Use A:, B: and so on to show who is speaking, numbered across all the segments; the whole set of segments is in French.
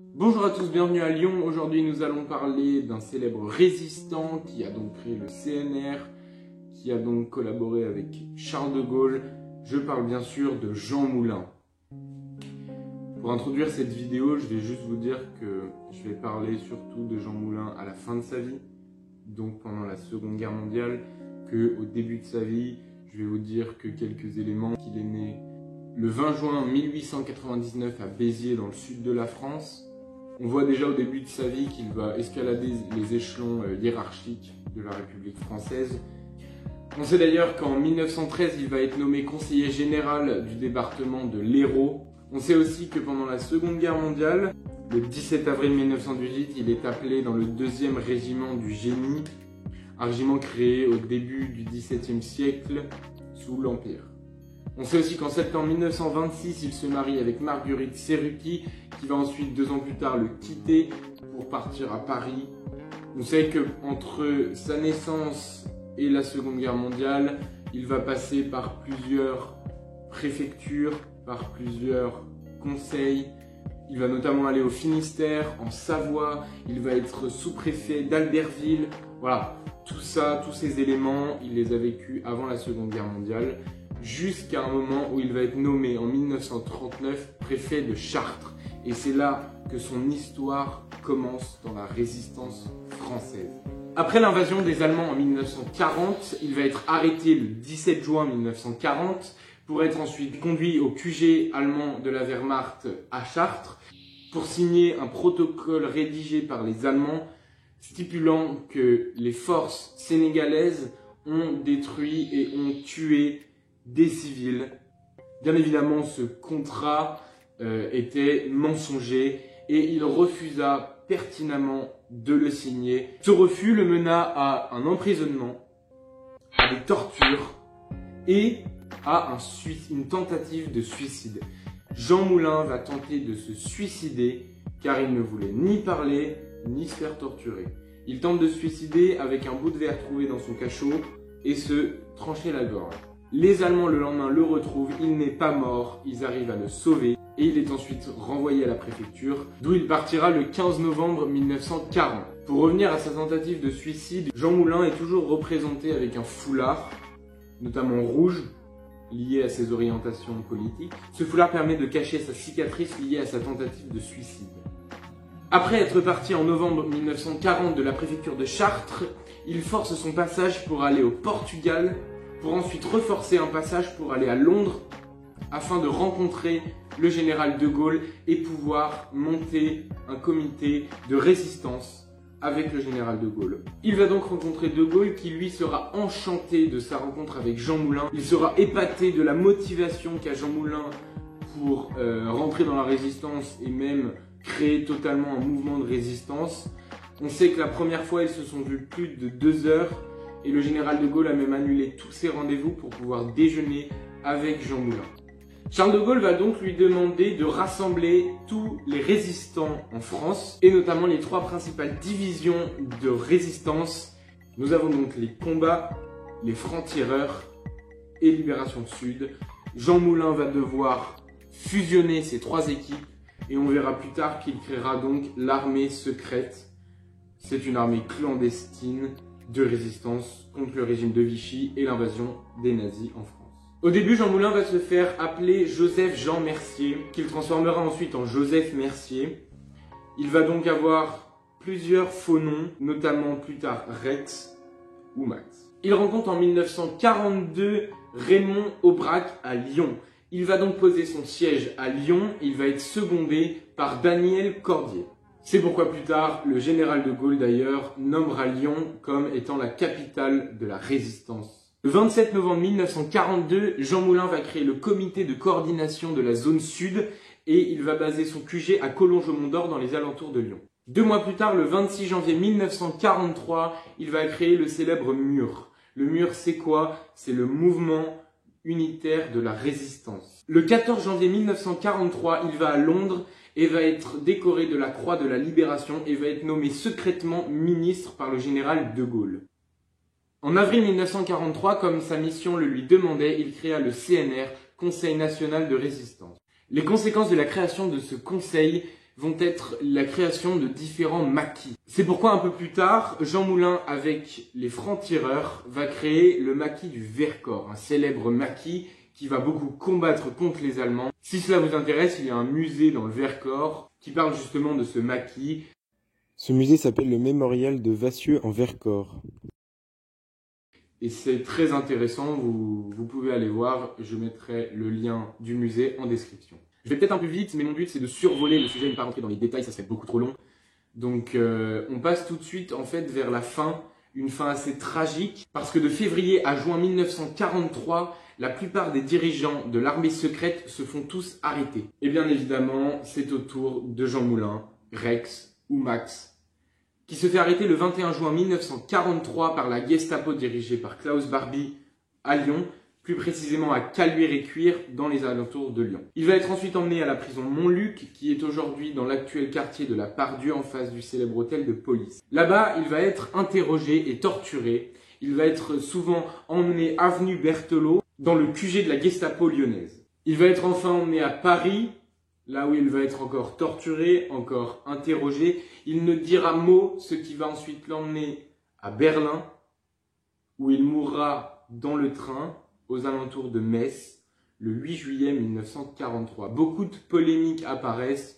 A: Bonjour à tous, bienvenue à Lyon. Aujourd'hui nous allons parler d'un célèbre résistant qui a donc créé le CNR, qui a donc collaboré avec Charles de Gaulle. Je parle bien sûr de Jean Moulin. Pour introduire cette vidéo, je vais juste vous dire que je vais parler surtout de Jean Moulin à la fin de sa vie, donc pendant la Seconde Guerre mondiale, qu'au début de sa vie, je vais vous dire que quelques éléments, qu'il est né le 20 juin 1899 à Béziers dans le sud de la France. On voit déjà au début de sa vie qu'il va escalader les échelons hiérarchiques de la République française. On sait d'ailleurs qu'en 1913, il va être nommé conseiller général du département de l'Hérault. On sait aussi que pendant la Seconde Guerre mondiale, le 17 avril 1918, il est appelé dans le 2e régiment du génie, un régiment créé au début du XVIIe siècle sous l'Empire. On sait aussi qu'en septembre 1926, il se marie avec Marguerite Serruti, qui va ensuite 2 ans plus tard le quitter pour partir à Paris. On sait qu'entre sa naissance et la Seconde Guerre mondiale, il va passer par plusieurs préfectures, par plusieurs conseils. Il va notamment aller au Finistère, en Savoie, il va être sous-préfet d'Albertville. Voilà, tout ça, tous ces éléments, il les a vécus avant la Seconde Guerre mondiale, jusqu'à un moment où il va être nommé en 1939 préfet de Chartres. Et c'est là que son histoire commence dans la résistance française. Après l'invasion des Allemands en 1940, il va être arrêté le 17 juin 1940 pour être ensuite conduit au QG allemand de la Wehrmacht à Chartres pour signer un protocole rédigé par les Allemands stipulant que les forces sénégalaises ont détruit et ont tué des civils. Bien évidemment, ce contrat était mensonger et il refusa pertinemment de le signer. Ce refus le mena à un emprisonnement, à des tortures et à une tentative de suicide. Jean Moulin va tenter de se suicider car il ne voulait ni parler ni se faire torturer. Il tente de se suicider avec un bout de verre trouvé dans son cachot et se trancher la gorge. Les Allemands le lendemain le retrouvent, il n'est pas mort, ils arrivent à le sauver et il est ensuite renvoyé à la préfecture d'où il partira le 15 novembre 1940. Pour revenir à sa tentative de suicide, Jean Moulin est toujours représenté avec un foulard, notamment rouge, lié à ses orientations politiques. Ce foulard permet de cacher sa cicatrice liée à sa tentative de suicide. Après être parti en novembre 1940 de la préfecture de Chartres, il force son passage pour aller au Portugal, pour ensuite reforcer un passage pour aller à Londres, afin de rencontrer le général de Gaulle et pouvoir monter un comité de résistance avec le général de Gaulle. Il va donc rencontrer de Gaulle qui lui sera enchanté de sa rencontre avec Jean Moulin. Il sera épaté de la motivation qu'a Jean Moulin pour rentrer dans la résistance et même créer totalement un mouvement de résistance. On sait que la première fois, ils se sont vus plus de 2 heures et le général de Gaulle a même annulé tous ses rendez-vous pour pouvoir déjeuner avec Jean Moulin. Charles de Gaulle va donc lui demander de rassembler tous les résistants en France et notamment les 3 principales divisions de résistance. Nous avons donc les combats, les francs-tireurs et Libération Sud. Jean Moulin va devoir fusionner ces 3 équipes et on verra plus tard qu'il créera donc l'armée secrète. C'est une armée clandestine de résistance contre le régime de Vichy et l'invasion des nazis en France. Au début, Jean Moulin va se faire appeler Joseph-Jean Mercier, qu'il transformera ensuite en Joseph Mercier. Il va donc avoir plusieurs faux noms, notamment plus tard Rex ou Max. Il rencontre en 1942 Raymond Aubrac à Lyon. Il va donc poser son siège à Lyon, il va être secondé par Daniel Cordier. C'est pourquoi plus tard, le général de Gaulle d'ailleurs nommera Lyon comme étant la capitale de la résistance. Le 27 novembre 1942, Jean Moulin va créer le comité de coordination de la zone sud et il va baser son QG à Collonges-au-Mont-d'Or dans les alentours de Lyon. 2 mois plus tard, le 26 janvier 1943, il va créer le célèbre MUR. Le MUR, c'est quoi? C'est le mouvement unitaire de la résistance. Le 14 janvier 1943, il va à Londres et va être décoré de la Croix de la Libération et va être nommé secrètement ministre par le général de Gaulle. En avril 1943, comme sa mission le lui demandait, il créa le CNR, Conseil national de résistance. Les conséquences de la création de ce conseil vont être la création de différents maquis. C'est pourquoi un peu plus tard, Jean Moulin, avec les francs-tireurs, va créer le maquis du Vercors, un célèbre maquis qui va beaucoup combattre contre les Allemands. Si cela vous intéresse, il y a un musée dans le Vercors qui parle justement de ce maquis.
B: Ce musée s'appelle le Mémorial de Vassieux en Vercors.
A: Et c'est très intéressant, vous pouvez aller voir, je mettrai le lien du musée en description. Je vais peut-être un peu vite, mais mon but c'est de survoler le sujet et ne pas rentrer dans les détails, ça serait beaucoup trop long. Donc on passe tout de suite en fait vers la fin, une fin assez tragique, parce que de février à juin 1943, la plupart des dirigeants de l'armée secrète se font tous arrêter. Et bien évidemment, c'est au tour de Jean Moulin, Rex ou Max, qui se fait arrêter le 21 juin 1943 par la Gestapo dirigée par Klaus Barbie à Lyon, plus précisément à Caluire-et-Cuire, dans les alentours de Lyon. Il va être ensuite emmené à la prison Montluc, qui est aujourd'hui dans l'actuel quartier de la Part-Dieu, en face du célèbre hôtel de police. Là-bas, il va être interrogé et torturé. Il va être souvent emmené avenue Berthelot, dans le QG de la Gestapo lyonnaise. Il va être enfin emmené à Paris, là où il va être encore torturé, encore interrogé. Il ne dira mot, ce qui va ensuite l'emmener à Berlin, où il mourra dans le train, aux alentours de Metz, le 8 juillet 1943. Beaucoup de polémiques apparaissent.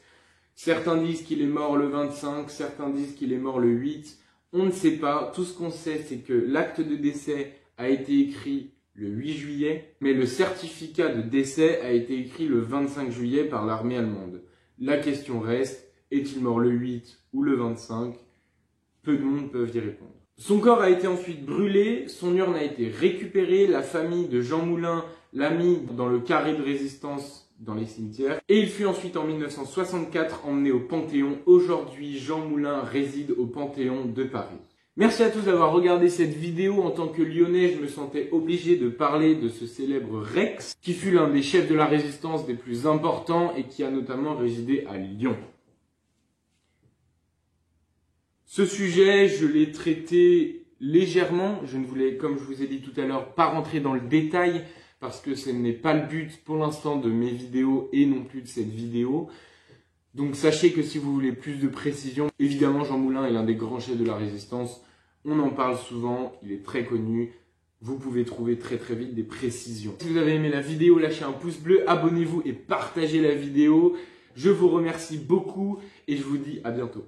A: Certains disent qu'il est mort le 25, certains disent qu'il est mort le 8. On ne sait pas. Tout ce qu'on sait, c'est que l'acte de décès a été écrit le 8 juillet, mais le certificat de décès a été écrit le 25 juillet par l'armée allemande. La question reste, est-il mort le 8 ou le 25? Peu de monde peuvent y répondre. Son corps a été ensuite brûlé, son urne a été récupérée, la famille de Jean Moulin l'a mis dans le carré de résistance dans les cimetières, et il fut ensuite en 1964 emmené au Panthéon. Aujourd'hui, Jean Moulin réside au Panthéon de Paris. Merci à tous d'avoir regardé cette vidéo. En tant que Lyonnais, je me sentais obligé de parler de ce célèbre Rex, qui fut l'un des chefs de la résistance des plus importants et qui a notamment résidé à Lyon. Ce sujet, je l'ai traité légèrement. Je ne voulais, comme je vous ai dit tout à l'heure, pas rentrer dans le détail parce que ce n'est pas le but pour l'instant de mes vidéos et non plus de cette vidéo. Donc sachez que si vous voulez plus de précision, évidemment Jean Moulin est l'un des grands chefs de la résistance. On en parle souvent, il est très connu. Vous pouvez trouver très vite des précisions. Si vous avez aimé la vidéo, lâchez un pouce bleu, abonnez-vous et partagez la vidéo. Je vous remercie beaucoup et je vous dis à bientôt.